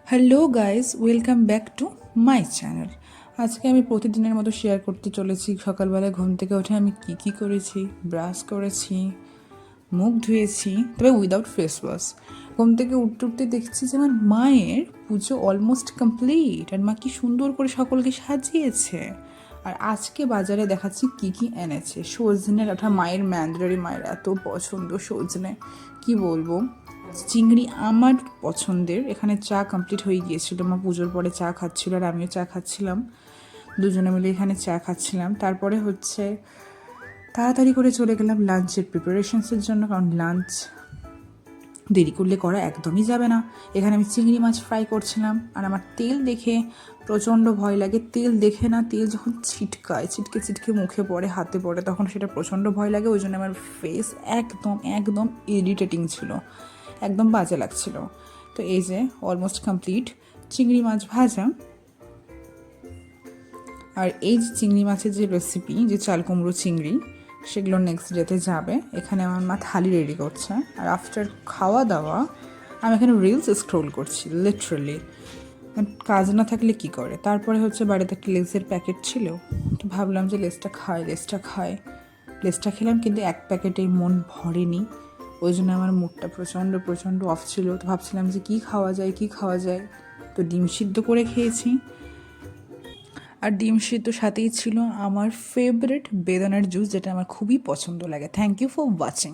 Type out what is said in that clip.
Hello guys, welcome back to my channel. আজকে আমি প্রতিদিনের মতো শেয়ার করতে চলেছি সকালবেলায় ঘুম থেকে উঠে আমি কী করেছি। ব্রাশ করেছি, মুখ ধুয়েছি, তবে উইদাউট ফেস ওয়াশ। ঘুম থেকে উঠতে উঠতে দেখছি যে আমার মায়ের পুজো অলমোস্ট কমপ্লিট, আর মা কি সুন্দর করে সকলকে সাজিয়েছে। আর আজকে বাজারে দেখাচ্ছি কি এনেছে। সজনের ওঠা মায়ের ম্যান্ডারি, মায়ের এত পছন্দ সজনে, কি বলবো। চিংড়ি আমার পছন্দের। এখানে চা কমপ্লিট হয়ে গিয়েছিল, মা পুজোর পরে চা খাচ্ছিল আর আমিও চা খাচ্ছিলাম, দুজনে মিলে এখানে চা খাচ্ছিলাম। তারপরে হচ্ছে তাড়াতাড়ি করে চলে গেলাম লাঞ্চের প্রিপারেশনসের জন্য, কারণ লাঞ্চ দেরি করলে করা একদমই যাবে না। এখানে আমি চিংড়ি মাছ ফ্রাই করছিলাম, আর আমার তেল দেখে প্রচণ্ড ভয় লাগে। তেল দেখে না, তেল যখন ছিটকে ছিটকে মুখে পড়ে, হাতে পড়ে, তখন সেটা প্রচণ্ড ভয় লাগে। ওই জন্য আমার ফেস একদম একদম ইরিটেটিং ছিল, একদম বাজে লাগছিল। তো এই যে অলমোস্ট কমপ্লিট চিংড়ি মাছ ভাজা। আর এই যে চিংড়ি মাছের যে রেসিপি, যে চাল কুমড়ো চিংড়ি, সেগুলো নেক্সট ডেতে যাবে। এখানে আমার মা থালি রেডি করছে, আর আফটার খাওয়া দাওয়া আমি এখানে রিলস স্ক্রোল করছি লিটারালি। কাজ না থাকলে কি করে। তারপরে হচ্ছে বাড়িতে একটা লেসের প্যাকেট ছিল, তো ভাবলাম যে লেসটা খাই। লেসটা খেলাম, কিন্তু এক প্যাকেটেই মন ভরেনি। ওই জন্য আমার মুডটা প্রচণ্ড প্রচণ্ড অফ ছিল। তো ভাবছিলাম যে কী খাওয়া যায়। তো ডিম সিদ্ধ করে খেয়েছি। আর ডিম সিদ্ধ সাথেই ছিল আমার ফেভারিট বেদানার জুস, যেটা আমার খুবই পছন্দ লাগে। Thank you for watching.